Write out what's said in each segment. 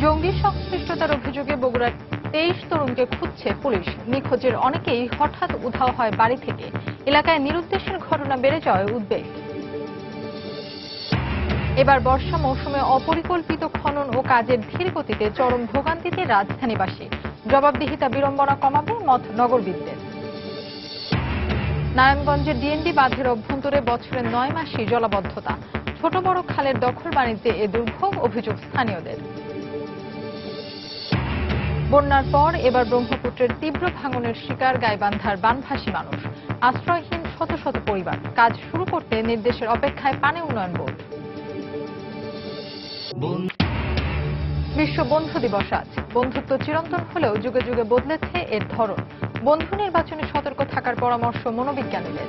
জঙ্গি সংশ্লিষ্টতার অভিযোগে বগুড়ার 23 তরুণকে খুঁজছে পুলিশ। নিখোঁজের অনেকেই হঠাৎ উধাও হয় বাড়ি থেকে। এলাকায় নিরুদ্দেশের ঘটনা বেড়ে যাওয়ায় উদ্বেগ। এবার বর্ষা মৌসুমে অপরিকল্পিত খনন ও কাজের ধীর গতিতে চরম ভোগান্তিতে রাজধানীবাসী। জবাবদিহিতা বিড়ম্বনা কমাবে মত নগরবিদদের। নারায়ণগঞ্জের ডিএনডি বাঁধের অভ্যন্তরে বছরে 9 মাসই জলাবদ্ধতা। ছোট বড় খালের দখল বাণিজ্যে এ দুর্ভোগ, অভিযোগ স্থানীয়দের। বন্যার পর এবার ব্রহ্মপুত্রের তীব্র ভাঙনের শিকার গাইবান্ধার বানভাসী মানুষ। আশ্রয়হীন শত শত পরিবার। কাজ শুরু করতে নির্দেশের অপেক্ষায় পানি উন্নয়ন বোর্ড। বিশ্ব বন্ধু দিবস আজ। বন্ধুত্ব চিরন্তন হলেও যুগে যুগে বদলেছে এর ধরন। বন্ধু নির্বাচনে সতর্ক থাকার পরামর্শ মনোবিজ্ঞানীদের।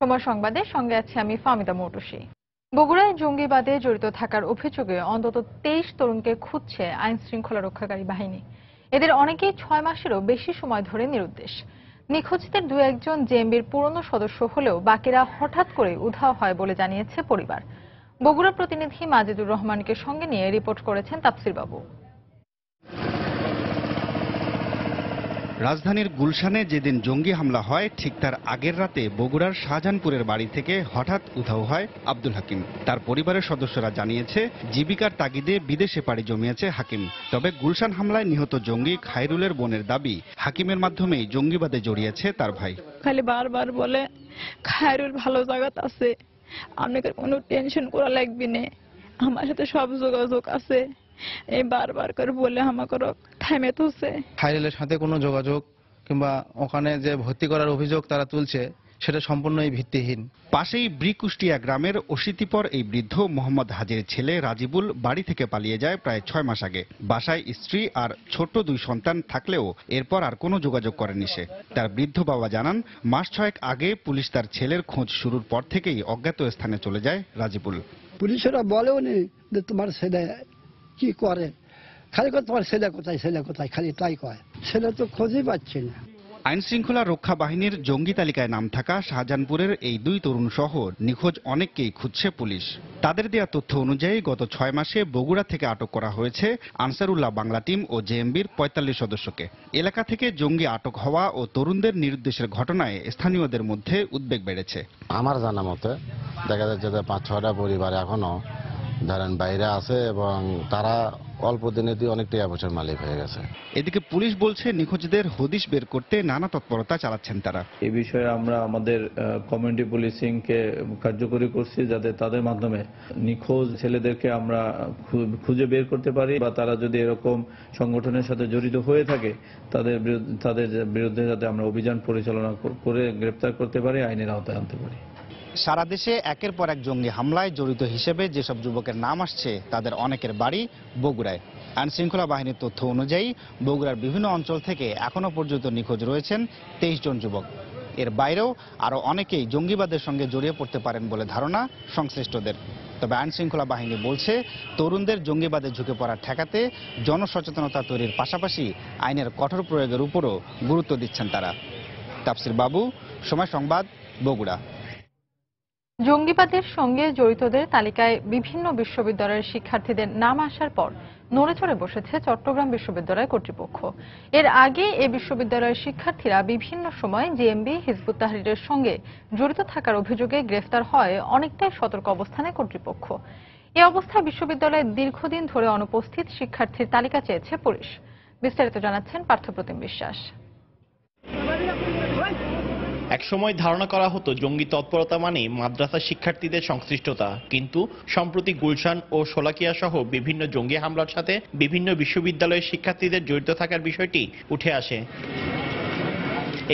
সময় সংবাদের সঙ্গে আছি আমি ফাহমিদা মৌটুসী। বগুড়ায় জঙ্গিবাদে জড়িত থাকার অভিযোগে অন্তত 23 তরুণকে খুঁজছে আইন শৃঙ্খলা রক্ষাকারী বাহিনী। এদের অনেকেই 6 মাসেরও বেশি সময় ধরে নিরুদ্দেশ। নিখোঁজদের দু একজন জেএমবির পুরনো সদস্য হলেও বাকিরা হঠাৎ করে উধাও হয় বলে জানিয়েছে পরিবার। বগুড়া প্রতিনিধি মাজেদুর রহমানকে সঙ্গে নিয়ে রিপোর্ট করেছেন তাফসির বাবু। রাজধানীর গুলশানে যেদিন জঙ্গি হামলা হয় ঠিক তার আগের রাতে বগুড়ার শাহজাহানপুরের বাড়ি থেকে হঠাৎ উধাও হয় আব্দুল হাকিম। তার পরিবারের সদস্যরা জানিয়েছে জীবিকার তাগিদে বিদেশে পাড়ি জমিয়েছে হাকিম। তবে গুলশান হামলায় নিহত জঙ্গি খায়রুলের বোনের দাবি সাকিমের মাধ্যমেই জঙ্গিবাদে জড়িয়েছে তার ভাই। খালি বারবার বলে খায়রুল ভালো জায়গাত আছে, আপনাকে কোনো টেনশন করা লাগবে না, আমার সাথে সব যোগাযোগ আছে। এই বারবার করে বলে আমাকে থামে তুলছে। খায়রুলের সাথে কোনো যোগাযোগ কিংবা ওখানে যে ভর্তি করার অভিযোগ তারা তুলছে সেটা সম্পূর্ণই ভিত্তিহীন। পাশেই ব্রিকুষ্টিয়া গ্রামের অশীতিপর এই বৃদ্ধ মোহাম্মদ হাজির ছেলে রাজিবুল বাড়ি থেকে পালিয়ে যায় প্রায় 6 মাস আগে। বাসায় স্ত্রী আর ছোট 2 সন্তান থাকলেও এরপর আর কোনো যোগাযোগ করেনি সে। তার বৃদ্ধ বাবা জানান, মাস 6 আগে পুলিশ তার ছেলের খোঁজ শুরুর পর থেকেই অজ্ঞাত স্থানে চলে যায় রাজিবুল। পুলিশেরা বলেও নি যে তোমার ছেলে কি করে, খালি তোমার ছেলে কোথায় খালি তাই কয়। ছেলে তো খোঁজই পাচ্ছে না। আইন শৃঙ্খলা রক্ষা বাহিনীর জঙ্গি তালিকায় নাম থাকা শাহজাহানপুরের এই 2 তরুণ সহ নিখোঁজ অনেককেই খুঁজছে পুলিশ। তাদের দেয়া তথ্য অনুযায়ী গত 6 মাসে বগুড়া থেকে আটক করা হয়েছে আনসারুল্লাহ বাংলা টিম ও জেএমবির 45 সদস্যকে। এলাকা থেকে জঙ্গি আটক হওয়া ও তরুণদের নিরুদ্দেশের ঘটনায় স্থানীয়দের মধ্যে উদ্বেগ বেড়েছে। আমার জানা মতে দেখা যাচ্ছে যে 5-6টা পরিবার এখনো ধরেন বাইরে আছে এবং তারা অল্প দিনেই অনেক টাকা পয়সার মালিক হয়ে গেছে। এদিকে পুলিশ বলছে নিখোঁজদের হদিশ বের করতে নানা তৎপরতা চালাচ্ছেন তারা। এই বিষয়ে আমরা আমাদের কমিউনিটি পুলিশিংকে কার্যকরী করছি যাতে তাদের মাধ্যমে নিখোঁজ ছেলেদেরকে আমরা খুঁজে বের করতে পারি, বা তারা যদি এরকম সংগঠনের সাথে জড়িত হয়ে থাকে তাদের বিরুদ্ধে যাতে আমরা অভিযান পরিচালনা করে গ্রেপ্তার করতে পারি, আইনের আওতায় আনতে পারি। সারা দেশে একের পর এক জঙ্গি হামলায় জড়িত হিসেবে যেসব যুবকের নাম আসছে তাদের অনেকের বাড়ি বগুড়ায়। আইন শৃঙ্খলা বাহিনীর তথ্য অনুযায়ী বগুড়ার বিভিন্ন অঞ্চল থেকে এখনো পর্যন্ত নিখোঁজ রয়েছেন 23 জন যুবক। এর বাইরেও আরো অনেকেই জঙ্গিবাদের সঙ্গে জড়িয়ে পড়তে পারেন বলে ধারণা সংশ্লিষ্টদের। তবে আইন শৃঙ্খলা বাহিনী বলছে তরুণদের জঙ্গিবাদে ঝুঁকে পড়া ঠেকাতে জনসচেতনতা তৈরির পাশাপাশি আইনের কঠোর প্রয়োগের উপরও গুরুত্ব দিচ্ছেন তারা। তাফসির বাবু, সময় সংবাদ, বগুড়া। জঙ্গিবাদের সঙ্গে জড়িতদের তালিকায় বিভিন্ন বিশ্ববিদ্যালয়ের শিক্ষার্থীদের নাম আসার পর নড়েচড়ে বসেছে চট্টগ্রাম বিশ্ববিদ্যালয় কর্তৃপক্ষ। এর আগে এ বিশ্ববিদ্যালয়ের শিক্ষার্থীরা বিভিন্ন সময় জেএমবি, হিজবুত তাহরীরের সঙ্গে জড়িত থাকার অভিযোগে গ্রেফতার হয় অনেকটাই সতর্ক অবস্থানে কর্তৃপক্ষ। এ অবস্থায় বিশ্ববিদ্যালয়ে দীর্ঘদিন ধরে অনুপস্থিত শিক্ষার্থীর তালিকা চেয়েছে পুলিশ। বিস্তারিত জানাচ্ছেন পার্থপ্রতিম বিশ্বাস। একসময় ধারণা করা হতো জঙ্গি তৎপরতা মানে মাদ্রাসা শিক্ষার্থীদের সংশ্লিষ্টতা, কিন্তু সম্প্রতি গুলশান ও শোলাকিয়া সহ বিভিন্ন জঙ্গি হামলার সাথে বিভিন্ন বিশ্ববিদ্যালয়ের শিক্ষার্থীদের জড়িত থাকার বিষয়টি উঠে আসে।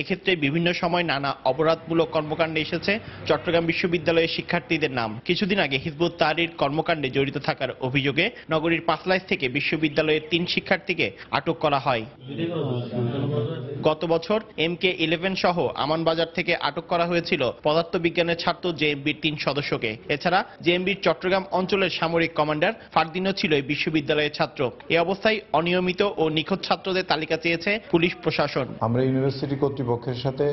এক্ষেত্রে বিভিন্ন সময় নানা অপরাধমূলক কর্মকাণ্ডে এসেছে চট্টগ্রাম বিশ্ববিদ্যালয়ের শিক্ষার্থীদের নাম। কিছুদিন আগে হিজবুত তাহরীর কর্মকাণ্ডে জড়িত থাকার অভিযোগে নগরীর পাঁচলাইশ থেকে বিশ্ববিদ্যালয়ের 3 শিক্ষার্থীকে আটক করা হয়। গত বছর MK11 সহ আমানবাজার থেকে আটক করা হয়েছিল পদার্থবিজ্ঞানের ছাত্র জেএমবির 3 সদস্যকে। এছাড়া জেএমবির চট্টগ্রাম অঞ্চলের সামরিক কমান্ডার ফারদিনও ছিল এই বিশ্ববিদ্যালয়ের ছাত্র। এই অবস্থায় অনিয়মিত ও নিখোঁজ ছাত্রদের তালিকা চেয়েছে পুলিশ প্রশাসন। আমরা ইউনিভার্সিটি কর্তৃপক্ষের সাথে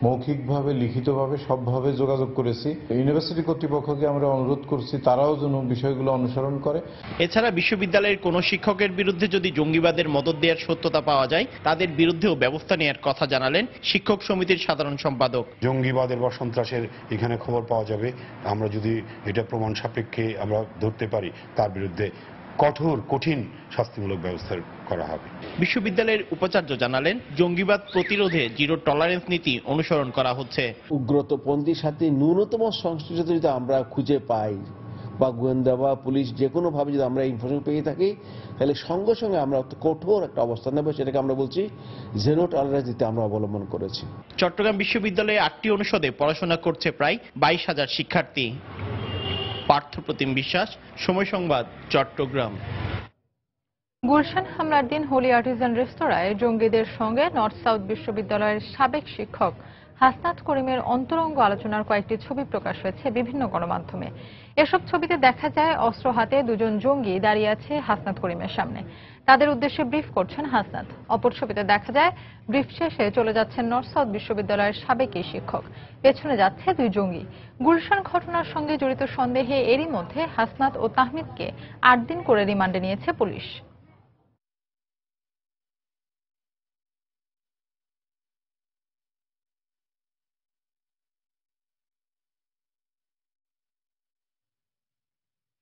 মৌখিকভাবে, লিখিতভাবে সবভাবে যোগাযোগ করেছি। ইউনিভার্সিটি কর্তৃপক্ষকে আমরা অনুরোধ করছি তারাও যেন বিষয়গুলো অনুসরণ করে। এছাড়া বিশ্ববিদ্যালয়ের কোনো শিক্ষকের বিরুদ্ধে যদি জঙ্গিবাদের মদদ দেওয়ার সত্যতা পাওয়া যায় তাদের বিরুদ্ধেও ব্যবস্থা নেওয়ার কথা জানালেন শিক্ষক সমিতির সাধারণ সম্পাদক। জঙ্গিবাদের বা সন্ত্রাসের এখানে খবর পাওয়া যাবে, আমরা যদি এটা প্রমাণ সাপেক্ষে আমরা ধরতে পারি তার বিরুদ্ধে কঠিন শাস্তিমূলক ব্যবস্থা করা হবে। বিশ্ববিদ্যালয়ের উপাচার্য জানালেন, জঙ্গিবাদ প্রতিরোধে জিরো টলারেন্স নীতি অনুসরণ করা হচ্ছে। উগ্রপন্থীর সাথে ন্যূনতম সংশ্লিষ্ট যদি আমরা খুঁজে পাই বা গোয়েন্দা বা পুলিশ যে কোনো ভাবে যদি আমরা ইনফরমেশন পেয়ে থাকি তাহলে সঙ্গে সঙ্গে আমরা কঠোর একটা অবস্থান নেব। সেটাকে আমরা বলছি জিরো টলারেন্স নীতি আমরা অবলম্বন করেছি। চট্টগ্রাম বিশ্ববিদ্যালয়ে 8টি অনুষদে পড়াশোনা করছে প্রায় 22,000 শিক্ষার্থী। পার্থপ্রতিম বিশ্বাস, সময় সংবাদ, চট্টগ্রাম। গুলশান হামলার দিন হোলি আর্টিজান রেস্তোরাঁয় জঙ্গিদের সঙ্গে নর্থ সাউথ বিশ্ববিদ্যালয়ের সাবেক শিক্ষক হাসনাত করিমের অন্তরঙ্গ আলোচনার কয়েকটি ছবি প্রকাশ হয়েছে বিভিন্ন গণমাধ্যমে। এসব ছবিতে দেখা যায় অস্ত্র হাতে দুজন জঙ্গি দাঁড়িয়ে আছে হাসনাত করিমের সামনে। তাদের উদ্দেশ্যে ব্রিফ করছেন হাসনাত। অপর ছবিতে দেখা যায় ব্রিফ শেষে চলে যাচ্ছেন নর্থ সাউথ বিশ্ববিদ্যালয়ের সাবেক এই শিক্ষক, পেছনে যাচ্ছে দুই জঙ্গি। গুলশান ঘটনার সঙ্গে জড়িত সন্দেহে এরই মধ্যে হাসনাত ও তাহমিদকে 8 দিন করে রিমান্ডে নিয়েছে পুলিশ।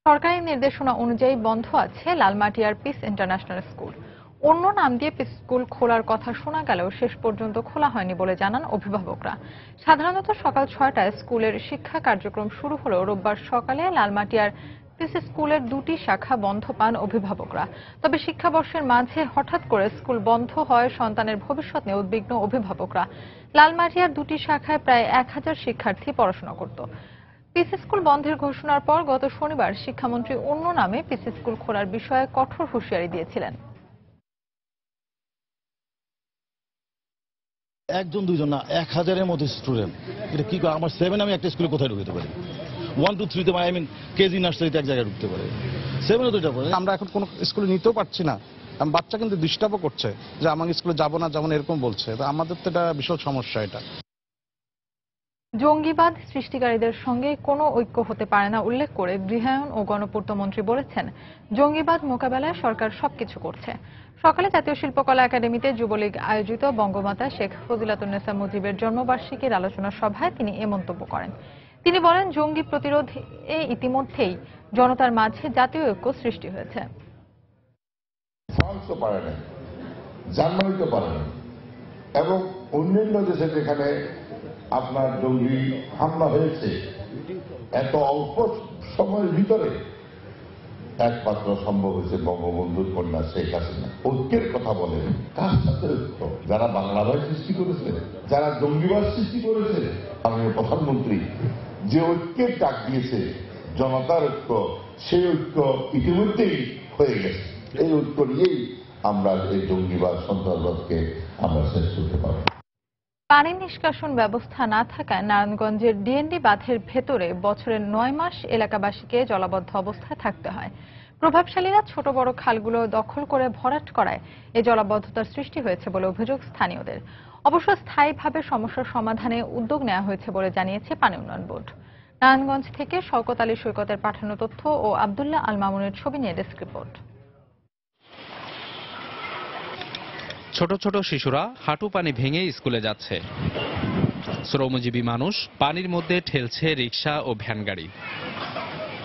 সরকারি নির্দেশনা অনুযায়ী বন্ধ আছে লালমাটিয়ার পিস ইন্টারন্যাশনাল স্কুল। অন্য নাম দিয়ে পিস স্কুল খোলার কথা শোনা গেলেও শেষ পর্যন্ত খোলা হয়নি বলে জানান অভিভাবকরা। সাধারণত সকাল 6টায় স্কুলের শিক্ষা কার্যক্রম শুরু হলেও রোববার সকালে লালমাটিয়ার পিস স্কুলের 2টি শাখা বন্ধ পান অভিভাবকরা। তবে শিক্ষাবর্ষের মাঝে হঠাৎ করে স্কুল বন্ধ হয় সন্তানের ভবিষ্যৎ নিয়ে উদ্বিগ্ন অভিভাবকরা। লালমাটিয়ার 2টি শাখায় প্রায় 1000 শিক্ষার্থী পড়াশোনা করত। পিসি স্কুল বন্ধের ঘোষণার পর গত শনিবার শিক্ষামন্ত্রী অন্য নামে পিসি স্কুল খোলার বিষয়ে কঠোর হুঁশিয়ারি দিয়েছিলেন। একজন দুইজন না, 1000-এর মতো স্টুডেন্ট, এটা কি করে? আমার 7 আমি একটা স্কুলে কোথায় ঢুকতে পারি? 1 2 3 তে আই মিন কেজি নার্সারিতে এক জায়গায় ঢুকতে পারে, 7-এ তো এটা পারে। আমরা এখন কোনো স্কুলে নিতেও পারছি না। বাচ্চা কিন্তু ডিস্টার্বও করছে যে আমাকে স্কুলে যাবো না যেমন এরকম বলছে। আমাদের তো এটা বিশাল সমস্যা। এটা জঙ্গিবাদ সৃষ্টিকারীদের সঙ্গে কোনো ঐক্য হতে পারে না উল্লেখ করে গৃহায়ন ও গণপূর্ত মন্ত্রী বলেছেন, জঙ্গিবাদ মোকাবেলায় সরকার সবকিছু করছে। সকালে জাতীয় শিল্পকলা একাডেমিতে যুবলীগ আয়োজিত বঙ্গমাতা শেখ ফজিলাতুন্নেসা মুজিবের জন্মবার্ষিকীর আলোচনা সভায় তিনি এ মন্তব্য করেন। তিনি বলেন, জঙ্গি প্রতিরোধে ইতিমধ্যেই জনতার মাঝে জাতীয় ঐক্য সৃষ্টি হয়েছে। এবং অন্যান্য দেশে যেখানে আপনার জঙ্গি হামলা হয়েছে এত অল্প সময়ের ভিতরে একমাত্র সম্ভব হয়েছে বঙ্গবন্ধুর কন্যা শেখ হাসিনা। ঐক্যের কথা বলেন, কার সাথে ঐক্য? যারা বাংলাদেশ সৃষ্টি করেছে, যারা জঙ্গিবাদ সৃষ্টি করেছে। মাননীয় প্রধানমন্ত্রী যে ঐক্যের ডাক দিয়েছে, জনতার ঐক্য, সেই ঐক্য ইতিমধ্যেই হয়ে গেছে। এই ঐক্য নিয়েই আমরা এই জঙ্গিবাদ সন্ত্রাসবাদকে আমরা শেষ করতে পারব। পানি নিষ্কাশন ব্যবস্থা না থাকায় নারায়ণগঞ্জের ডিএনডি বাঁধের ভেতরে বছরের 9 মাস এলাকাবাসীকে জলাবদ্ধ অবস্থায় থাকতে হয়। প্রভাবশালীরা ছোট বড় খালগুলো দখল করে ভরাট করায় এই জলাবদ্ধতার সৃষ্টি হয়েছে বলে অভিযোগ স্থানীয়দের। অবশ্য স্থায়ীভাবে সমস্যার সমাধানে উদ্যোগ নেওয়া হয়েছে বলে জানিয়েছে পানি উন্নয়ন বোর্ড। নারায়ণগঞ্জ থেকে শওকত আলী সৈকতের পাঠানো তথ্য ও আব্দুল্লাহ আল মামুনের ছবি নিয়ে ডেস্ক রিপোর্ট। ছোট ছোট শিশুরা হাঁটু পানি ভেঙে স্কুলে যাচ্ছে। শ্রমজীবী মানুষ পানির মধ্যে ঠেলছে রিকশা ও ভ্যান গাড়ি।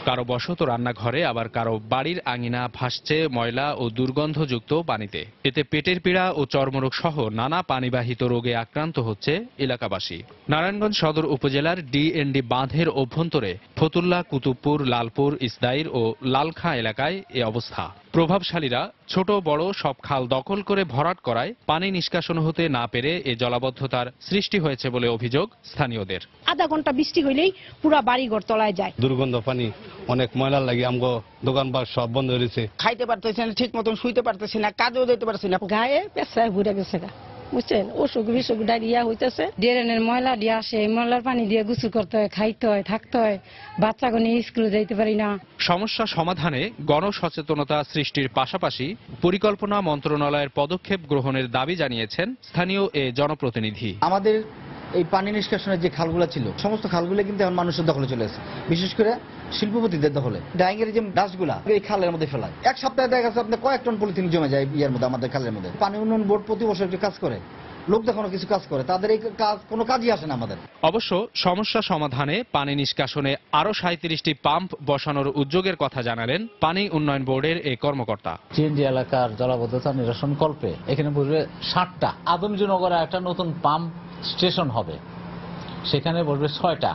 কারো বসত রান্নাঘরে, আবার কারো বাড়ির আঙিনা ভাসছে ময়লা ও দুর্গন্ধযুক্ত পানিতে। এতে পেটের পীড়া ও চর্মরোগ সহ নানা পানিবাহিত রোগে আক্রান্ত হচ্ছে এলাকাবাসী। নারায়ণগঞ্জ সদর উপজেলার ডিএনডি বাঁধের অভ্যন্তরে ফতুল্লা, কুতুবপুর, লালপুর, ইসদাইর ও লালখাঁ এলাকায় এ অবস্থা। প্রভাবশালীরা ছোট বড় সব খাল দখল করে ভরাট করায় পানি নিষ্কাশন হতে না পেরে এ জলাবদ্ধতার সৃষ্টি হয়েছে বলে অভিযোগ স্থানীয়দের। আধা ঘন্টা বৃষ্টি হইলেই পুরা বাড়িঘর তলায় যায়। দুর্গন্ধ পানি, অনেক ময়লা লাগে। আমগো দোকানপাট সব বন্ধ হয়েছে। খাইতে পারতেছি না, ঠিক মতন শুইতে পারতেছি না, কাজেও যেতে পারছি না। গায়ে পেছায় ঘুরে গেছে। বুঝছেন, অসুখ বিসুখ ডায়রিয়া হইতেছে। ড্রেনের ময়লা দিয়ে আসে, এই ময়লার পানি দিয়ে গোসল করতে হয়, খাইতে হয়, থাকতে হয়, বাচ্চাকে নিয়ে স্কুলে যাইতে পারি না। সমস্যা সমাধানে গণসচেতনতা সৃষ্টির পাশাপাশি পরিকল্পনা মন্ত্রণালয়ের পদক্ষেপ গ্রহণের দাবি জানিয়েছেন স্থানীয় এ জনপ্রতিনিধি। আমাদের এই পানি নিষ্কাশনের যে খালগুলো ছিল, সমস্ত খালগুলো কিন্তু এখন মানুষের দখলে চলে এসেছে, বিশেষ করে শিল্পপতিদের দখলে। ডাইং এর যে ডাস্টগুলা এই খালের মধ্যে ফেলায়, এক সপ্তাহে দেখা গেছে আপনার কয়েক টন পলিথিন জমে যায় ইয়ের মধ্যে, আমাদের খালের মধ্যে। পানি উন্নয়ন বোর্ড প্রতি বছর একটু কাজ করে, লোক দেখানো কিছু কাজ করে, তাদের এই কাজ কোনো কাজই আসে না আমাদের। অবশ্য সমস্যা সমাধানে পানি নিষ্কাশনে আরো 37টি পাম্প বসানোর উদ্যোগের কথা জানালেন পানি উন্নয়ন বোর্ডের এই কর্মকর্তা। চিএনজি এলাকার জলাবদ্ধতা নিরসন কল্পে এখানে বসবে 60টা। আদমজীনগরে একটা নতুন পাম্প স্টেশন হবে, সেখানে বসবে 6টা।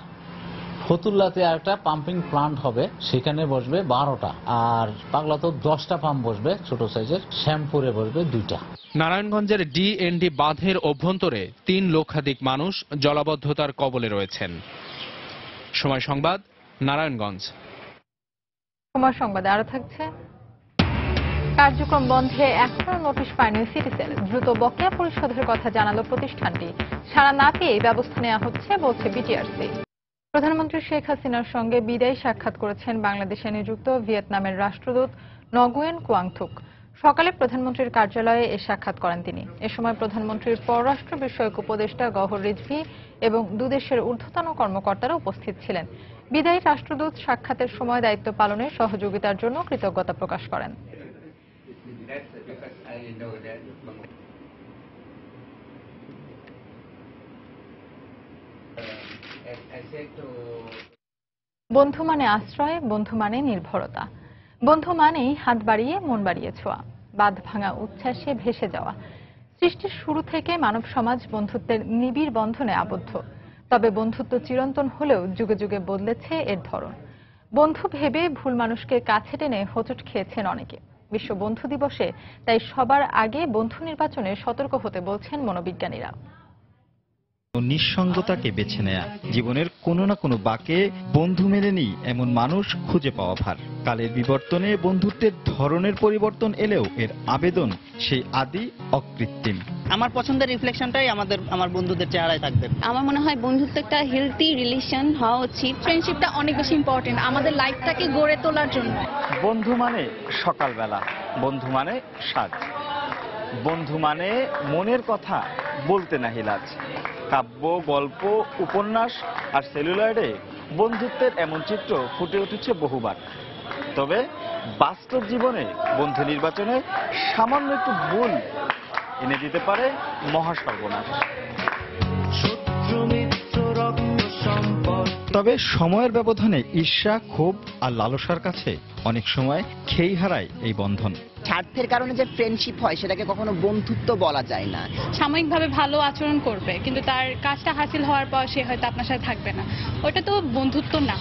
ফতুল্লাতে একটা পাম্পিং প্লান্ট হবে, সেখানে বসবে 12টা। আর পাগলাতে 10টা পাম্প বসবে ছোট সাইজের, শ্যামপুরে বসবে 2টা। নারায়ণগঞ্জের ডিএনডি বাঁধের অভ্যন্তরে 3 লক্ষাধিক মানুষ জলাবদ্ধতার কবলে রয়েছেন। সময় সংবাদ, নারায়ণগঞ্জ। সময় সংবাদে আরো থাকছে, কার্যক্রম বন্ধে এখনো নোটিশ পায়নি সিটি সেল। দ্রুত বকেয়া পরিশোধের কথা জানালো প্রতিষ্ঠানটি। সাড়া না পেয়ে ব্যবস্থা নেওয়া হচ্ছে বলছে বিটিআরসি। প্রধানমন্ত্রী শেখ হাসিনার সঙ্গে বিদায়ী সাক্ষাৎ করেছেন বাংলাদেশে নিযুক্ত ভিয়েতনামের রাষ্ট্রদূত নগুয়েন কুয়াংথুক। সকালে প্রধানমন্ত্রীর কার্যালয়ে এ সাক্ষাৎ করেন তিনি। এ সময় প্রধানমন্ত্রীর পররাষ্ট্র বিষয়ক উপদেষ্টা গওহর রিজভী এবং দুদেশের ঊর্ধ্বতন কর্মকর্তারা উপস্থিত ছিলেন। বিদায়ী রাষ্ট্রদূত সাক্ষাতের সময় দায়িত্ব পালনে সহযোগিতার জন্য কৃতজ্ঞতা প্রকাশ করেন। বন্ধু মানে আশ্রয়, বন্ধু মানে নির্ভরতা, বন্ধু মানেই হাত বাড়িয়ে মন বাড়িয়ে ছোঁয়া, বাঁধ ভাঙা উচ্ছ্বাসে ভেসে যাওয়া। সৃষ্টির শুরু থেকে মানব সমাজ বন্ধুত্বের নিবিড় বন্ধনে আবদ্ধ। তবে বন্ধুত্ব চিরন্তন হলেও যুগে যুগে বদলেছে এর ধরন। বন্ধু ভেবে ভুল মানুষকে কাছে টেনে হোঁচট খেয়েছেন অনেকে। বিশ্ব বন্ধু দিবসে তাই সবার আগে বন্ধু নির্বাচনে সতর্ক হতে বলছেন মনোবিজ্ঞানীরা। নিঃসঙ্গতাকে বেছে নেয়া, জীবনের কোনো না কোনো বাঁকে বন্ধু মেলেনি এমন মানুষ খুঁজে পাওয়া ভার। কালের বিবর্তনে বন্ধুত্বের ধরনের পরিবর্তন এলেও এর আবেদন সেই আদি অকৃত্রিম। আমার পছন্দের রিফ্লেকশনটাই আমার বন্ধুদের চেহারায় থাকবে। আমার মনে হয় বন্ধুত্ব একটা হেলদি রিলেশন হওয়া উচিত। ফ্রেন্ডশিপটা অনেক বেশি ইম্পর্টেন্ট আমাদের লাইফটাকে গড়ে তোলার জন্য। বন্ধু মানে সকালবেলা, বন্ধু মানে সাজ, বন্ধু মানে মনের কথা বলতে নাহি লাজ। কাব্য, গল্প, উপন্যাস আর সেলুলয়েডে বন্ধুত্বের এমন চিত্র ফুটে উঠেছে বহুবার। তবে বাস্তব জীবনে বন্ধু নির্বাচনে সামান্য একটু ভুল এনে দিতে পারে মহাসর্বনাশ। তবে সময়ের ব্যবধানে ঈর্ষা, ক্ষোভ আর লালসার কাছে অনেক সময় খেই হারায় এই বন্ধন। স্বার্থের কারণে যে ফ্রেন্ডশিপ হয় সেটাকে কখনো বন্ধুত্ব বলা যায় না। সাময়িকভাবে ভালো আচরণ করবে, কিন্তু তার কাজটা হাসিল হওয়ার পর সে হয়তো আপনার সাথে থাকবে না। ওটা তো বন্ধুত্ব না।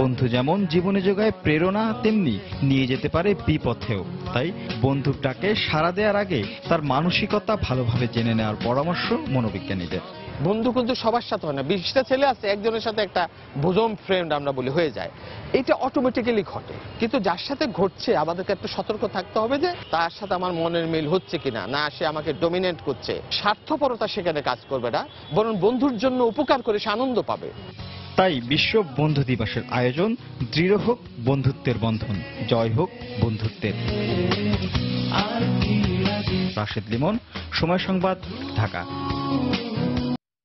বন্ধু যেমন জীবনে যোগায় প্রেরণা, তেমনি নিয়ে যেতে পারে বিপথেও। তাই বন্ধুটাকে সাড়া দেওয়ার আগে তার মানসিকতা ভালোভাবে জেনে নেওয়ার পরামর্শ মনোবিজ্ঞানীদের। বন্ধু কিন্তু সবার সাথে হয় না। 20টা ছেলে আছে, একজনের সাথে একটা বোজম ফ্রেন্ড আমরা বলি হয়ে যায়, এটা অটোমেটিক্যালি ঘটে। কিন্তু যার সাথে ঘটছে আমাদেরকে একটু সতর্ক থাকতে হবে যে তার সাথে আমার মনের মিল হচ্ছে কিনা, না সে আমাকে ডমিনেট করছে। স্বার্থপরতা সেখানে কাজ করবে না, বরং বন্ধুর জন্য উপকার করে সে আনন্দ পাবে। তাই বিশ্ব বন্ধু দিবসের আয়োজন, দৃঢ় হোক বন্ধুত্বের বন্ধন, জয় হোক বন্ধুত্বের। রাশেদ লিমন, সময় সংবাদ, ঢাকা।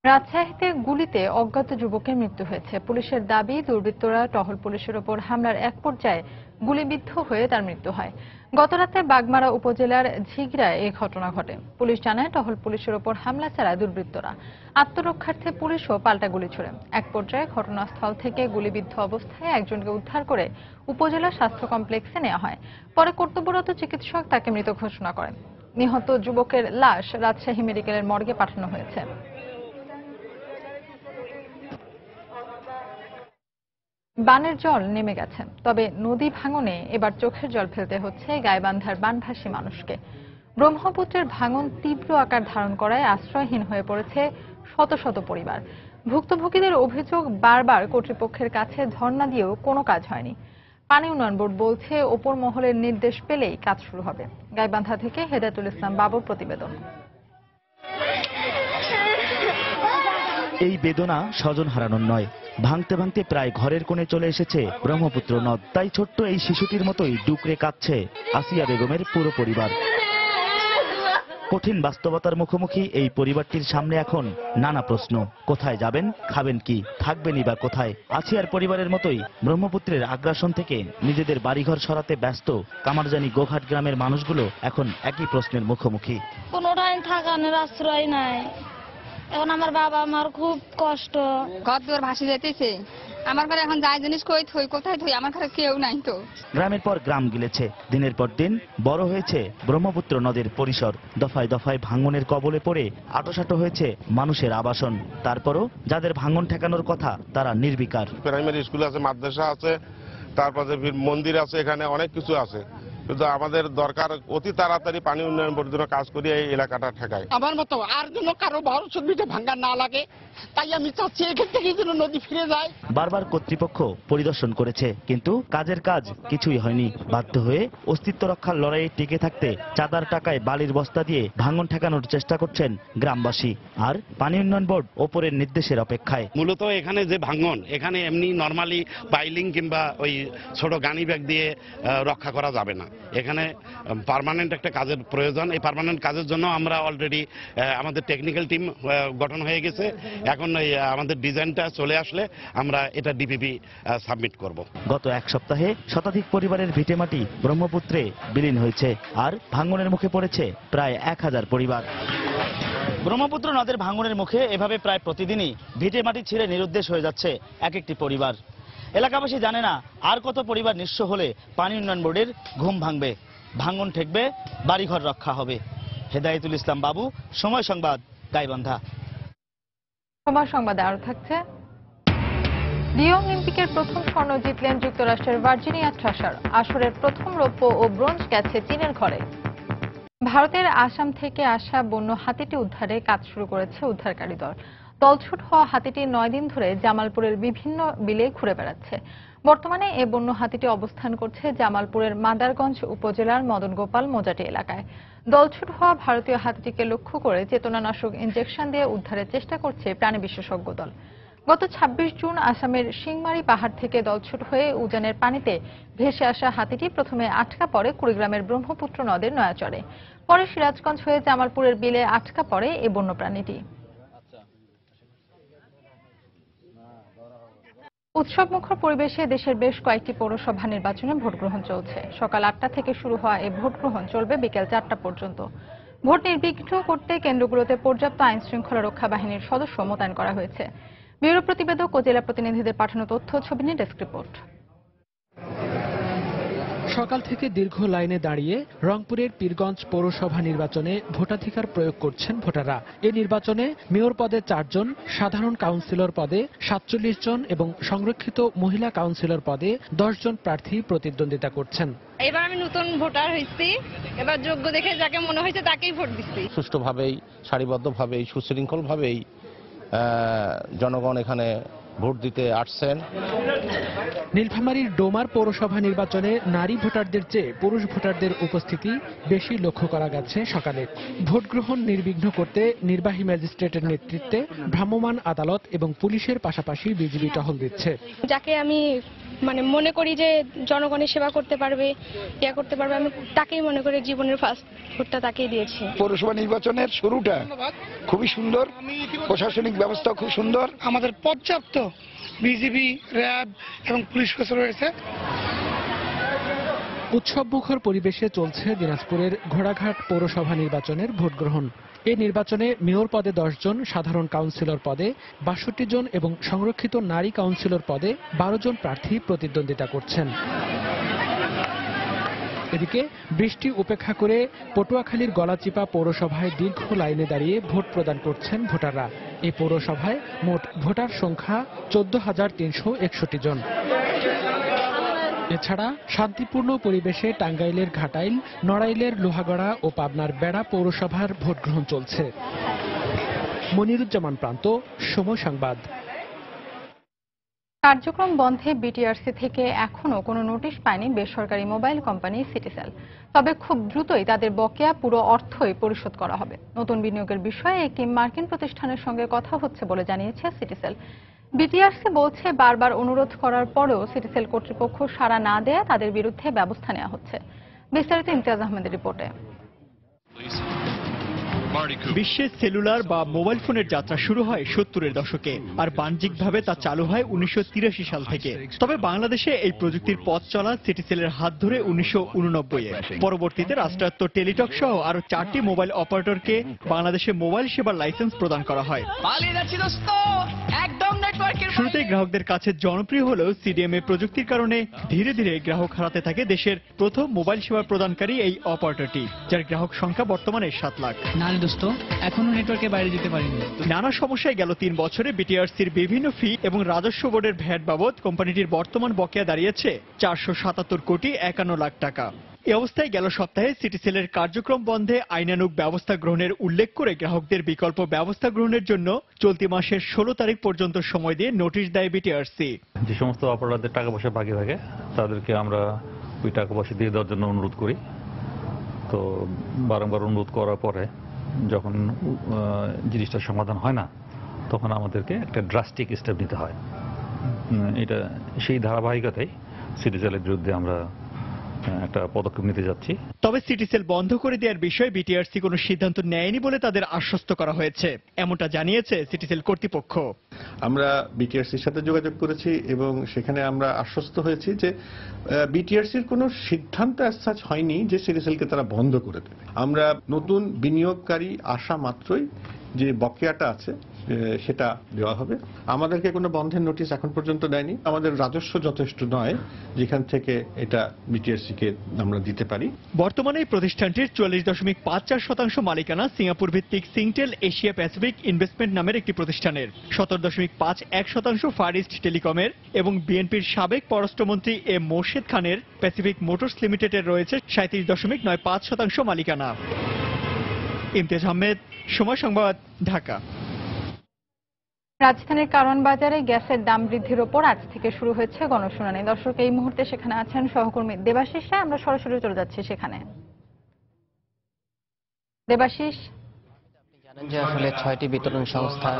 রাজশাহীতে গুলিতে অজ্ঞাত যুবকের মৃত্যু হয়েছে। পুলিশের দাবি, দুর্বৃত্তরা টহল পুলিশের ওপর হামলার এক পর্যায়ে গুলিবিদ্ধ হয়ে তার মৃত্যু হয়। গতরাতে বাগমারা উপজেলার ঝিগড়ায় এই ঘটনা ঘটে। পুলিশ জানায়, টহল পুলিশের ওপর হামলা চালায় দুর্বৃত্তরা। আত্মরক্ষার্থে পুলিশও পাল্টা গুলি ছোড়ে। এক পর্যায়ে ঘটনাস্থল থেকে গুলিবিদ্ধ অবস্থায় একজনকে উদ্ধার করে উপজেলা স্বাস্থ্য কমপ্লেক্সে নেওয়া হয়। পরে কর্তব্যরত চিকিৎসক তাকে মৃত ঘোষণা করেন। নিহত যুবকের লাশ রাজশাহী মেডিকেলের মর্গে পাঠানো হয়েছে। বানের জল নেমে গেছে, তবে নদী ভাঙনে এবার চোখের জল ফেলতে হচ্ছে গাইবান্ধার বানভাসী মানুষকে। ব্রহ্মপুত্রের ভাঙন তীব্র আকার ধারণ করায় আশ্রয়হীন হয়ে পড়েছে শত শত পরিবার। ভুক্তভোগীদের অভিযোগ, বারবার কর্তৃপক্ষের কাছে ধর্ণা দিয়েও কোনো কাজ হয়নি। পানি উন্নয়ন বোর্ড বলছে ওপর মহলের নির্দেশ পেলেই কাজ শুরু হবে। গাইবান্ধা থেকে হেদায়েতুল ইসলাম বাবুর প্রতিবেদন। এই বেদনা স্বজন হারানোর নয়, ভাঙতে ভাঙতে প্রায় ঘরের কোণে চলে এসেছে ব্রহ্মপুত্র নদ। তাই ছোট্ট এই শিশুটির মতোই ডুকরে কাঁদছে আসিয়া বেগমের পুরো পরিবার। কঠিন বাস্তবতার মুখোমুখি এই পরিবারটির সামনে এখন নানা প্রশ্ন। কোথায় যাবেন, খাবেন কি, থাকবেনই বা কোথায়? আসিয়ার পরিবারের মতোই ব্রহ্মপুত্রের আগ্রাসন থেকে নিজেদের বাড়িঘর সরাতে ব্যস্ত কামারজানি গোঘাট গ্রামের মানুষগুলো এখন একই প্রশ্নের মুখোমুখি। কোনোটাই থাকানোর আশ্রয় নাই। এখন আমার বাবা আমার খুব কষ্ট, ঘর দুয়ার ভাসি যেতেছে। আমার ঘরে এখন যাই জিনিস কই থই, কোথায় থই, আমার ঘরে কেউ নাই তো। গ্রামের পর গ্রাম গিলেছে, দিনের পর দিন বড় হয়েছে ব্রহ্মপুত্র নদের পরিসর। দফায় দফায় ভাঙনের কবলে পড়ে আটোসাটো হয়েছে মানুষের আবাসন। তারপরও যাদের ভাঙন ঠেকানোর কথা তারা নির্বিকার। প্রাইমারি স্কুল আছে, মাদ্রাসা আছে, তারপরে মন্দির আছে, এখানে অনেক কিছু আছে, কিন্তু আমাদের দরকার অতি তাড়াতাড়ি পানি উন্নয়ন বোর্ডের জন্য কাজ করিয়ে এই এলাকাটা ঠেকায়। আমার মতো আর যেন কারো ভরসা দিতে ভাঙ্গা না লাগে, তাই আমি চাচ্ছি এখান থেকে যেন নদী ফিরে যায়। বারবার কর্তৃপক্ষ পরিদর্শন করেছে, কিন্তু কাজের কাজ কিছুই হয়নি। বাধ্য হয়ে অস্তিত্ব রক্ষার লড়াইয়ে টিকে থাকতে চাঁদার টাকায় বালির বস্তা দিয়ে ভাঙন ঠেকানোর চেষ্টা করছেন গ্রামবাসী। আর পানি উন্নয়ন বোর্ড ওপরের নির্দেশের অপেক্ষায়। মূলত এখানে যে ভাঙন, এখানে এমনি নর্মালি পাইলিং কিংবা ওই ছোট গানি ব্যাগ দিয়ে রক্ষা করা যাবে না। এখানে পার্মানেন্ট একটা কাজের প্রয়োজন। এই পার্মানেন্ট কাজের জন্য আমরা অলরেডি আমাদের টেকনিক্যাল টিম গঠন হয়ে গেছে। এখন আমাদের ডিজাইনটা চলে আসলে আমরা এটা ডিপিপি সাবমিট করব। গত এক সপ্তাহে শতাধিক পরিবারের ভিটেমাটি ব্রহ্মপুত্রে বিলীন হয়েছে, আর ভাঙনের মুখে পড়েছে প্রায় 1000 পরিবার। ব্রহ্মপুত্র নদের ভাঙনের মুখে এভাবে প্রায় প্রতিদিনই ভিটেমাটি ছিঁড়ে নিরুদ্দেশ হয়ে যাচ্ছে এক একটি পরিবার। এলাকাবাসী জানে না আর কত পরিবার নিঃস্ব হলে পানি উন্নয়ন বোর্ডের ঘুম ভাঙবে, ভাঙন ঠেকবে, বাড়িঘর রক্ষা হবে। হেদায়েতুল ইসলাম বাবু, সময় সংবাদ, গাইবান্ধা। সময় সংবাদে আরো থাকছে, রিও অলিম্পিকের প্রথম স্বর্ণ জিতলেন যুক্তরাষ্ট্রের ভার্জিনিয়া ট্রাসার। আসরের প্রথম রৌপ্য ও ব্রোঞ্জ গেছে চীনের ঘরে। ভারতের আসাম থেকে আসা বন্য হাতিটি উদ্ধারে কাজ শুরু করেছে উদ্ধারকারী দল। দলছুট হওয়া হাতিটি 9 দিন ধরে জামালপুরের বিভিন্ন বিলে ঘুরে বেড়াচ্ছে। বর্তমানে এ বন্য হাতিটি অবস্থান করছে জামালপুরের মাদারগঞ্জ উপজেলার মদনগোপাল মোজাটি এলাকায়। দলছুট হওয়া ভারতীয় হাতিটিকে লক্ষ্য করে চেতনানাশক ইনজেকশন দিয়ে উদ্ধারের চেষ্টা করছে প্রাণী বিশেষজ্ঞ দল। গত 26 জুন আসামের সিংমারি পাহাড় থেকে দলছুট হয়ে উজানের পানিতে ভেসে আসা হাতিটি প্রথমে আটকা পড়ে কুড়িগ্রামের ব্রহ্মপুত্র নদের নয়াচরে। পরে সিরাজগঞ্জ হয়ে জামালপুরের বিলে আটকা পড়ে এই বন্যপ্রাণীটি। উৎসবমুখর পরিবেশে দেশের বেশ কয়েকটি পৌরসভা নির্বাচনে ভোট গ্রহণ চলছে। সকাল 8টা থেকে শুরু হওয়া এই ভোট গ্রহণ চলবে বিকেল 4টা পর্যন্ত। ভোট নির্বিঘ্ন করতে কেন্দ্রগুলোতে পর্যাপ্ত আইন শৃঙ্খলা রক্ষা বাহিনীর সদস্য মোতায়েন করা হয়েছে। ব্যুরো প্রতিবেদক ও জেলা প্রতিনিধিদের পাঠানো তথ্য ছবি নিয়ে ডেস্ক রিপোর্ট। সকাল থেকে দীর্ঘ লাইনে দাঁড়িয়ে রংপুরের পীরগঞ্জ পৌরসভা নির্বাচনে ভোটাধিকার প্রয়োগ করছেন ভোটাররা। এই নির্বাচনে মেয়র পদে 4 জন, সাধারণ কাউন্সিলর পদে 47 জন এবং সংরক্ষিত মহিলা কাউন্সিলর পদে 10 জন প্রার্থী প্রতিদ্বন্দ্বিতা করছেন। এবার আমি নতুন ভোটার হয়েছি, এবার যোগ্য দেখে যাকে মনে হয়েছে তাকেই ভোট দিচ্ছি। সুষ্ঠুভাবেই, সারিবদ্ধভাবেই, সুশৃঙ্খলভাবেই জনগণ এখানে ভোট দিতে আসছেন। নীলফামারীর ডোমার পৌরসভা নির্বাচনে নারী ভোটারদের চেয়ে পুরুষ ভোটারদের উপস্থিতি বেশি লক্ষ্য করা গেছে সকালে। ভোট গ্রহণ নির্বিঘ্ন করতে নির্বাহী ম্যাজিস্ট্রেটের নেতৃত্বে ভ্রাম্যমাণ আদালত এবং পুলিশের পাশাপাশি বিজিবি টহল দিচ্ছে। যাকে আমি মনে করি যে জনগণের সেবা করতে পারবে, করতে পারবে, আমি তাকেই মনে করি জীবনের ফার্স্ট ভোটটা তাকেই দিয়েছি। পৌরসভা নির্বাচনের শুরুটা খুবই সুন্দর, প্রশাসনিক ব্যবস্থা খুব সুন্দর, আমাদের পর্যাপ্ত বিজিবি, র্যাব এবং পুলিশ ফোর্স রয়েছে। উৎসবমুখর পরিবেশে চলছে দিনাজপুরের ঘোড়াঘাট পৌরসভা নির্বাচনের ভোট গ্রহণ। এই নির্বাচনে মেয়র পদে 10 জন, সাধারণ কাউন্সিলর পদে 62 জন এবং সংরক্ষিত নারী কাউন্সিলর পদে 12 জন প্রার্থী প্রতিদ্বন্দ্বিতা করছেন। এদিকে বৃষ্টি উপেক্ষা করে পটুয়াখালীর গলাচিপা পৌরসভায় দীর্ঘ লাইনে দাঁড়িয়ে ভোট প্রদান করছেন ভোটাররা। এই পৌরসভায় মোট ভোটার সংখ্যা 14,361 জন। এছাড়া শান্তিপূর্ণ পরিবেশে টাঙ্গাইলের ঘাটাইল, নড়াইলের লোহাগড়া ও পাবনার বেড়া পৌরসভার ভোট গ্রহণ চলছে। মনিরুজ্জামান প্রান্ত, সময় সংবাদ। কার্যক্রম বন্ধে বিটিআরসি থেকে এখনো কোনো নোটিশ পায়নি বেসরকারি মোবাইল কোম্পানি সিটিসেল। তবে খুব দ্রুতই তাদের বকেয়া পুরো অর্থই পরিশোধ করা হবে। নতুন বিনিয়োগের বিষয়ে একটি মার্কিন প্রতিষ্ঠানের সঙ্গে কথা হচ্ছে বলে জানিয়েছে সিটিসেল। বিটিআরসি বলছে বারবার অনুরোধ করার পরেও সিটিসেল কর্তৃপক্ষ সাড়া না দেয়া তাদের বিরুদ্ধে ব্যবস্থা নেওয়া হচ্ছে। বিস্তারিত ইমতিয়াজ আহমেদের রিপোর্টে। বিশ্বে সেলুলার বা মোবাইল ফোনের যাত্রা শুরু হয় 70-এর দশকে আর বাণিজ্যিকভাবে তা চালু হয় 1983 সাল থেকে। তবে বাংলাদেশে এই প্রযুক্তির পথ চলা সিটিসেলের হাত ধরে 1989-এ। পরবর্তীতে রাষ্ট্রায়ত্ত টেলিটক সহ আরো 4টি মোবাইল অপারেটরকে বাংলাদেশে মোবাইল সেবার লাইসেন্স প্রদান করা হয়। শুরুতেই গ্রাহকদের কাছে জনপ্রিয় হলেও সিডিএমএ প্রযুক্তির কারণে ধীরে ধীরে গ্রাহক হারাতে থাকে দেশের প্রথম মোবাইল সেবা প্রদানকারী এই অপারেটরটি, যার গ্রাহক সংখ্যা বর্তমানে 7 লাখ। এখনো নেটওয়ার্কের বাইরে যেতে পারিনি। নানা সমস্যায় গেল 3 বছরে বিটিআরসির বিভিন্ন ফি এবং রাজস্ব বোর্ডের ভ্যাট বাবদ কোম্পানিটির বর্তমান বকেয়া দাঁড়িয়েছে 477 কোটি 51 লাখ টাকা। এই অবস্থায় গেল সপ্তাহে সিটিসেলের কার্যক্রম বন্ধে আইনানুগ ব্যবস্থা গ্রহণের উল্লেখ করে গ্রাহকদের বিকল্প ব্যবস্থা গ্রহণের জন্য চলতি মাসের 16 তারিখ পর্যন্ত সময় দিয়ে নোটিশ দেয় বিটিআরসি। যে সমস্ত অপারেটরদের টাকা পয়সা বাকি থাকে তাদেরকে আমরা ওই টাকা পয়সা দিয়ে দেওয়ার জন্য অনুরোধ করি। তো বারংবার অনুরোধ করার পরে যখন জিনিসটার সমাধান হয় না তখন আমাদেরকে একটা ড্রাস্টিক স্টেপ নিতে হয়। এটা সেই ধারাবাহিকতায় সিটিসেলের বিরুদ্ধে আমরা একটা পদক্ষেপ নিতে যাচ্ছি। তবে সিটিসেল বন্ধ করে দেওয়ার বিষয়ে বিটিআরসি কোনো সিদ্ধান্ত নেয়নি বলে তাদের আশ্বস্ত করা হয়েছে, এমনটা জানিয়েছে সিটিসেল কর্তৃপক্ষ। আমরা বিটিআরসির সাথে যোগাযোগ করেছি এবং সেখানে আমরা আশ্বস্ত হয়েছি যে বিটিআরসির কোনো সিদ্ধান্ত অ্যাজ হয়নি যে সিটিসেলকে তারা বন্ধ করে দেবে। আমরা নতুন বিনিয়োগকারী আসা মাত্রই যে বকেয়াটা আছে সেটা দেওয়া হবে। আমাদেরকে কোনো বন্ধের নোটিশ এখন পর্যন্ত দেয়নি। আমাদের রাজস্ব যথেষ্ট নয় যেখান থেকে এটা বিটিআরসিকে আমরা দিতে পারি। বর্তমানে এই প্রতিষ্ঠানটির 44.54% মালিকানা সিঙ্গাপুর ভিত্তিক সিংটেল এশিয়া প্যাসিফিক ইনভেস্টমেন্ট নামের একটি প্রতিষ্ঠানের, 17.51% ফার ইস্ট টেলিকমের এবং বিএনপির সাবেক পররাষ্ট্রমন্ত্রী এম মোর্শেদ খানের প্যাসিফিক মোটরস লিমিটেডের রয়েছে 37.95% মালিকানা। ইমতিয়াজ আহমেদ, সময় সংবাদ, ঢাকা। রাজধানীর কারওয়ান বাজারে গ্যাসের দাম বৃদ্ধির ওপর আজ থেকে শুরু হয়েছে গণশুনানি। দর্শক, এই মুহূর্তে সেখানে আছেন সহকর্মী দেবাশিস রায়। আমরা সরাসরি চলে যাচ্ছি সেখানে। দেবাশিস, যে আসলে 6টি বিতরণ সংস্থা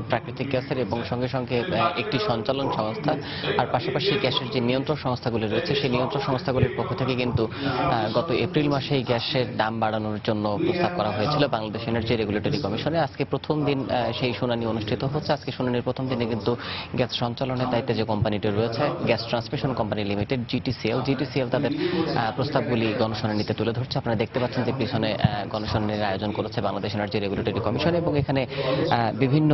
প্রাকৃতিক গ্যাসের এবং সঙ্গে সঙ্গে একটি সঞ্চালন সংস্থা আর পাশাপাশি গ্যাসের যে নিয়ন্ত্রণ সংস্থাগুলি রয়েছে সেই নিয়ন্ত্রণ সংস্থাগুলির পক্ষ থেকে কিন্তু গত এপ্রিল মাসে এই গ্যাসের দাম বাড়ানোর জন্য প্রস্তাব করা হয়েছিল বাংলাদেশ এনার্জি রেগুলেটরি কমিশনে। আজকে প্রথম দিন সেই শুনানি অনুষ্ঠিত হচ্ছে। আজকে শুনানির প্রথম দিনে কিন্তু গ্যাস সঞ্চালনের দায়িত্বে যে কোম্পানিটি রয়েছে গ্যাস ট্রান্সমিশন কোম্পানি লিমিটেড জিটিসিএল তাদের প্রস্তাবগুলি গণশুনানিতে তুলে ধরছে। আপনারা দেখতে পাচ্ছেন যে পিছনে গণশুনানির আয়োজন করেছে বাংলাদেশ এনার্জি রেগুলেটরি কমিশন এবং এখানে বিভিন্ন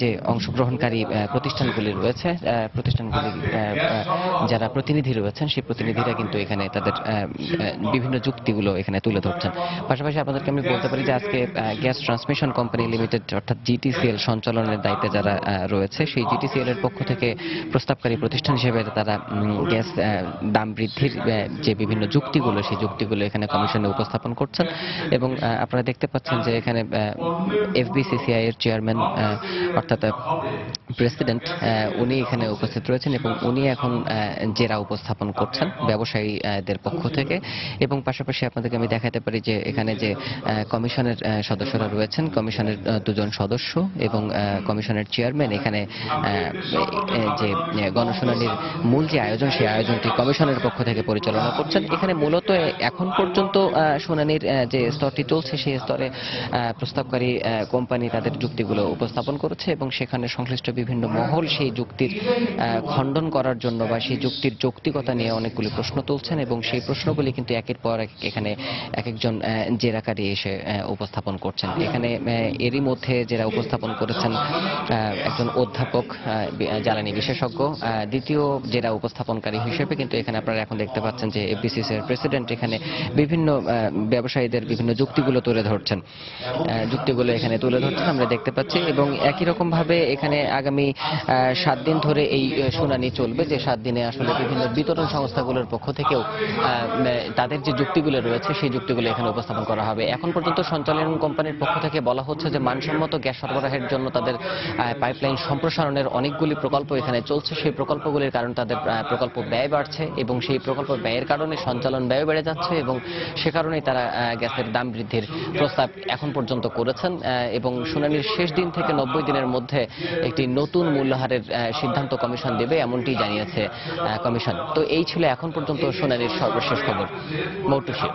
যে অংশগ্রহণকারী প্রতিষ্ঠানগুলি রয়েছে প্রতিষ্ঠানগুলি যারা প্রতিনিধি রয়েছেন সেই প্রতিনিধিরা কিন্তু এখানে তাদের বিভিন্ন যুক্তিগুলো এখানে তুলে ধরছেন। পাশাপাশি আপনাদেরকে আমি বলতে পারি যে আজকে গ্যাস ট্রান্সমিশন কোম্পানি লিমিটেড অর্থাৎ জিটিসিএল সঞ্চালনের দায়িত্বে যারা রয়েছে সেই জিটিসিএল এর পক্ষ থেকে প্রস্তাবকারী প্রতিষ্ঠান হিসেবে তারা গ্যাস দাম বৃদ্ধির যে বিভিন্ন যুক্তিগুলো সেই যুক্তিগুলো এখানে কমিশনে উপস্থাপন করছেন এবং আপনারা দেখতে পাচ্ছেন যে এখানে এফবিসিসিআই এর চেয়ারম্যান অর্থাৎ প্রেসিডেন্ট উনি এখানে উপস্থিত রয়েছেন এবং উনি এখন জেরা উপস্থাপন করছেন ব্যবসায়ীদের পক্ষ থেকে এবং পাশাপাশি আপনাদেরকে আমি দেখাতে পারি যে এখানে যে কমিশনের সদস্যরা রয়েছেন, কমিশনের 2 জন সদস্য এবং কমিশনের চেয়ারম্যান এখানে যে গণশুনানির মূল যে আয়োজন সেই আয়োজনটি কমিশনের পক্ষ থেকে পরিচালনা করছেন। এখানে মূলত এখন পর্যন্ত শুনানির যে স্তরটি চলছে সেই স্তরে প্রস্তাবকারী কোম্পানি তাদের যুক্তিগুলো উপস্থাপন করেছে এবং সেখানে সংশ্লিষ্ট বিভিন্ন মহল সেই যুক্তির খণ্ডন করার জন্য বা সেই যুক্তির যৌক্তিকতা নিয়ে অনেকগুলি প্রশ্ন তুলছেন এবং সেই প্রশ্নগুলি কিন্তু একের পর এক এখানে এক একজন জেরাকারী এসে উপস্থাপন করছেন। এখানে এরই মধ্যে যারা উপস্থাপন করেছেন একজন অধ্যাপক জ্বালানি বিশেষজ্ঞ, দ্বিতীয় জেরা উপস্থাপনকারী হিসেবে কিন্তু এখানে আপনারা এখন দেখতে পাচ্ছেন যে এফবিসিসি এর প্রেসিডেন্ট এখানে বিভিন্ন ব্যবসায়ীদের বিভিন্ন যুক্তিগুলো তুলে ধরছেন, যুক্তিগুলো এখানে তুলে ধরছেন আমরা দেখতে পাচ্ছি এবং একই রকম ভাবে এখানে আগামী আগামী 7 দিন ধরে এই শুনানি চলবে, যে 7 দিনে আসলে বিভিন্ন বিতরণ সংস্থাগুলোর পক্ষ থেকেও তাদের যে যুক্তিগুলো রয়েছে সেই যুক্তিগুলো এখানে উপস্থাপন করা হবে। এখন পর্যন্ত সঞ্চালন কোম্পানির পক্ষ থেকে বলা হচ্ছে যে মানসম্মত গ্যাস সরবরাহের জন্য তাদের পাইপলাইন সম্প্রসারণের অনেকগুলি প্রকল্প এখানে চলছে। সেই প্রকল্পগুলির কারণে তাদের প্রকল্প ব্যয় বাড়ছে এবং সেই প্রকল্প ব্যয়ের কারণে সঞ্চালন ব্যয় বেড়ে যাচ্ছে এবং সে কারণেই তারা গ্যাসের দাম বৃদ্ধির প্রস্তাব এখন পর্যন্ত করেছেন এবং শুনানির শেষ দিন থেকে 90 দিনের মধ্যে একটি নতুন মূল্যহারের সিদ্ধান্ত কমিশন দেবে এমনটি জানিয়েছে কমিশন। তো এই ছিল এখন পর্যন্ত শুনানির সর্বশেষ খবর। মৌটুসি।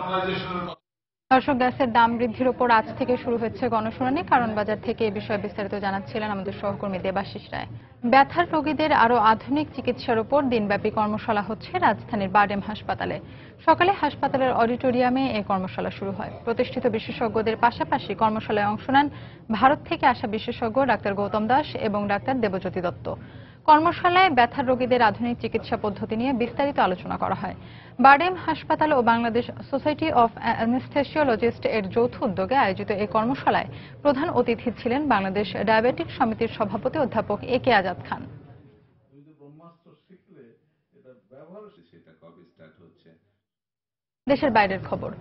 দর্শক, গ্যাসের দাম বৃদ্ধির উপর আজ থেকে শুরু হচ্ছে গণশুনানি। কারণ বাজার থেকে এ বিষয়ে বিস্তারিত জানাচ্ছিলেন আমাদের সহকর্মী দেবাশিস রায়। ব্যথার রোগীদের আরো আধুনিক চিকিৎসার উপর দিনব্যাপী কর্মশালা হচ্ছে রাজধানীর বারডেম হাসপাতালে। সকালে হাসপাতালের অডিটোরিয়ামে এই কর্মশালা শুরু হয়। প্রতিষ্ঠিত বিশেষজ্ঞদের পাশাপাশি কর্মশালায় অংশ নেন ভারত থেকে আসা বিশেষজ্ঞ ডাক্তার গৌতম দাস এবং ডাক্তার দেবজ্যোতি দত্ত। কর্মশালায় ব্যথার রোগীদের আধুনিক চিকিৎসা পদ্ধতি নিয়ে বিস্তারিত আলোচনা করা হয়। বারডেম হাসপাতাল ও বাংলাদেশ সোসাইটি অফ অ্যানেস্থেসিওলজিস্ট এর যৌথ উদ্যোগে আয়োজিত এই কর্মশালায় প্রধান অতিথি ছিলেন বাংলাদেশ ডায়াবেটিক সমিতির সভাপতি অধ্যাপক এ.কে. আজাদ খান। দেশের বাইরের খবর।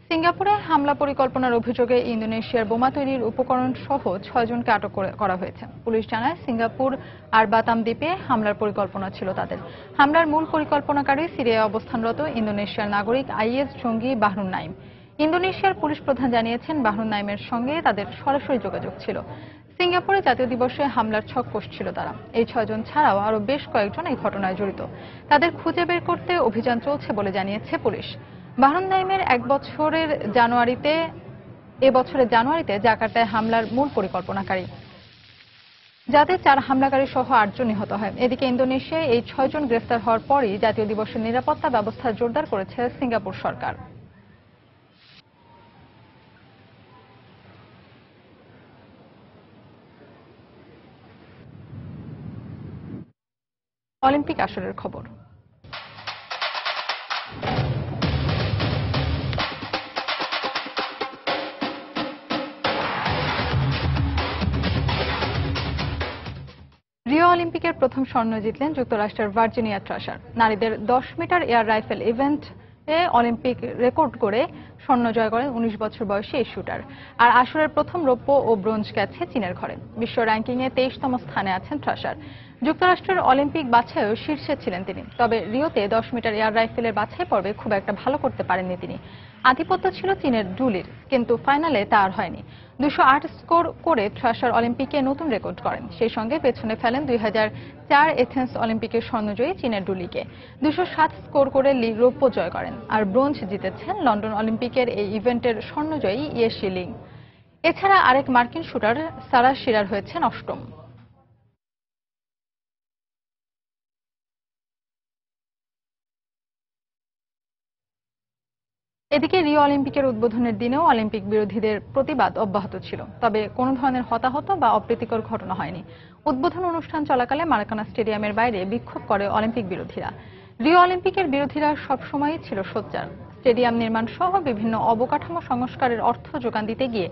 সিঙ্গাপুরে হামলা পরিকল্পনার অভিযোগে ইন্দোনেশিয়ার বোমা তৈরির উপকরণ সহ 6 জনকে আটক করা হয়েছে। পুলিশ জানায় সিঙ্গাপুর আর বাতাম দ্বীপে হামলার পরিকল্পনা ছিল তাদের। হামলার মূল পরিকল্পনাকারী সিরিয়ায় অবস্থানরত ইন্দোনেশিয়ার নাগরিক আইএস জঙ্গি বাহরুন নাইম। ইন্দোনেশিয়ার পুলিশ প্রধান জানিয়েছেন বাহরুন নাইমের সঙ্গে তাদের সরাসরি যোগাযোগ ছিল। সিঙ্গাপুরে জাতীয় দিবসে হামলার ছক কষছিল তারা। এই 6 জন ছাড়াও আরো বেশ কয়েকজন এই ঘটনায় জড়িত। তাদের খুঁজে বের করতে অভিযান চলছে বলে জানিয়েছে পুলিশ। বাহরুন নাইমের এবছরের জানুয়ারিতে জাকার্তায় হামলার মূল পরিকল্পনাকারী, যাতে 4 হামলাকারী সহ 8 জন নিহত হয়। এদিকে ইন্দোনেশিয়ায় এই 6 জন গ্রেফতার হওয়ার পরই জাতীয় দিবসের নিরাপত্তা ব্যবস্থা জোরদার করেছে সিঙ্গাপুর সরকার। অলিম্পিক আসরের খবর। রিও অলিম্পিকের প্রথম স্বর্ণ জিতলেন যুক্তরাষ্ট্রের ভার্জিনিয়া ট্রাশার। নারীদের 10 মিটার এয়ার রাইফেল ইভেন্টে অলিম্পিক রেকর্ড করে স্বর্ণ জয় করেন 19 বছর বয়সী এই শুটার। আর আসরের প্রথম রৌপ্য ও ব্রোঞ্জ গেছে চীনের ঘরে। বিশ্ব র্যাঙ্কিংয়ে 23তম স্থানে আছেন ট্রাশার। যুক্তরাষ্ট্রের অলিম্পিক বাছাইও শীর্ষে ছিলেন তিনি। তবে রিওতে 10 মিটার এয়ার রাইফেলের বাছাই পর্বে খুব একটা ভালো করতে পারেননি তিনি। আধিপত্য ছিল চীনের ডুলির, কিন্তু ফাইনালে তা আর হয়নি। 208 স্কোর করে ট্রাশার অলিম্পিকে নতুন রেকর্ড করেন। সেই সঙ্গে পেছনে ফেলেন 2004 এথেন্স অলিম্পিকের স্বর্ণজয়ী চীনের ডুলিকে। 207 স্কোর করে লি রৌপ্য জয় করেন। আর ব্রোঞ্জ জিতেছেন লন্ডন অলিম্পিকের এই ইভেন্টের স্বর্ণজয়ী ইয়ে শিলিং। এছাড়া আরেক মার্কিন শুটার সারা শিরার হয়েছেন 8ম। এদিকে রিও অলিম্পিকের উদ্বোধনের দিনেও অলিম্পিক বিরোধীদের প্রতিবাদ অব্যাহত ছিল। তবে কোনো ধরনের হতাহত বা অপ্রীতিকর ঘটনা হয়নি। উদ্বোধন অনুষ্ঠান চলাকালে মারাকানা স্টেডিয়ামের বাইরে বিক্ষোভ করে অলিম্পিক বিরোধীরা। রিও অলিম্পিকের বিরোধীরা সবসময়ই ছিল সোচ্চার। স্টেডিয়াম নির্মাণ সহ বিভিন্ন অবকাঠামো সংস্কারের অর্থ যোগান দিতে গিয়ে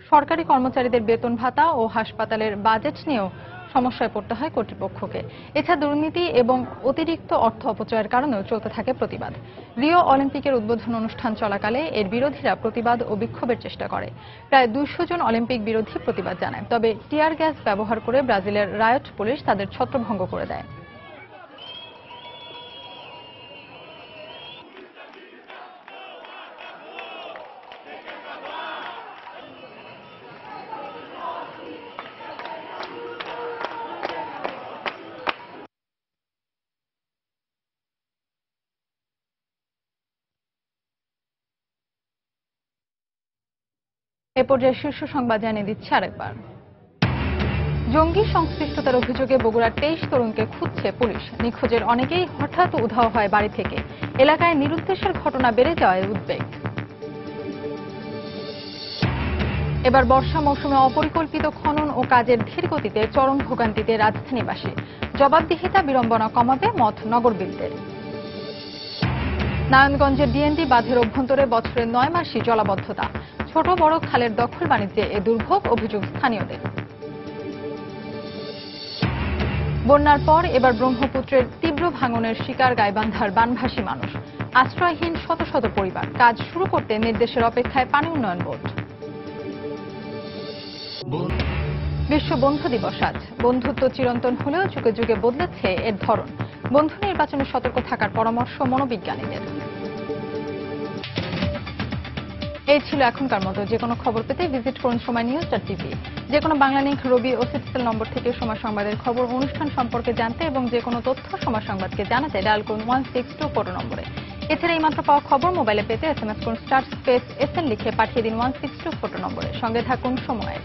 সরকারি কর্মচারীদের বেতন ভাতা ও হাসপাতালের বাজেট নিয়েও সমস্যায় পড়তে হয় কর্তৃপক্ষকে। এছাড়া দুর্নীতি এবং অতিরিক্ত অর্থ অপচয়ের কারণেও চলতে থাকে প্রতিবাদ। রিও অলিম্পিকের উদ্বোধন অনুষ্ঠান চলাকালে এর বিরোধীরা প্রতিবাদ ও বিক্ষোভের চেষ্টা করে। প্রায় 200 জন অলিম্পিক বিরোধী প্রতিবাদ জানায়। তবে টিয়ার গ্যাস ব্যবহার করে ব্রাজিলের রায়ট পুলিশ তাদের ছত্রভঙ্গ করে দেয়। এ পর্যায়ে শীর্ষ সংবাদ জানিয়ে দিচ্ছে আরেকবার। জঙ্গি সংশ্লিষ্টতার অভিযোগে বগুড়ার 23 তরুণকে খুঁজছে পুলিশ। নিখোঁজের অনেকেই হঠাৎ উধাও হয় বাড়ি থেকে। এলাকায় নিরুদ্দেশের ঘটনা বেড়ে যাওয়ায় উদ্বেগ। এবার বর্ষা মৌসুমে অপরিকল্পিত খনন ও কাজের ধীর গতিতে চরম ভোগান্তিতে রাজধানীবাসী। জবাবদিহিতা বিড়ম্বনা কমাবে মত নগরবিদদের। নারায়ণগঞ্জের ডিএনডি বাঁধের অভ্যন্তরে বছরে 9 মাসই জলাবদ্ধতা। ছোট বড় খালের দখল বাণিজ্যে এ দুর্ভোগ, অভিযোগ স্থানীয়দের। বন্যার পর এবার ব্রহ্মপুত্রের তীব্র ভাঙনের শিকার গাইবান্ধার বানভাসী মানুষ। আশ্রয়হীন শত শত পরিবার। কাজ শুরু করতে নির্দেশের অপেক্ষায় পানি উন্নয়ন বোর্ড। বিশ্ব বন্ধু দিবস আজ। বন্ধুত্ব চিরন্তন হলেও যুগে যুগে বদলেছে এর ধরন। বন্ধু নির্বাচনে সতর্ক থাকার পরামর্শ মনোবিজ্ঞানীদের। এই ছিল এখনকার মতো। যে কোনো খবর পেতে ভিজিট করুন সময়নিউজ.tv। যে কোনো বাংলা লিংক, রবি ও সিটিসেল নম্বর থেকে সময় সংবাদের খবর, অনুষ্ঠান সম্পর্কে জানতে এবং যে কোনো তথ্য সময় সংবাদকে জানাতে ডায়াল করুন 1624 নম্বরে। এছাড়া এই মাত্র পাওয়া খবর মোবাইলে পেতে SMS করুন *SN লিখে পাঠিয়ে দিন 1624 নম্বরে। সঙ্গে থাকুন সময়।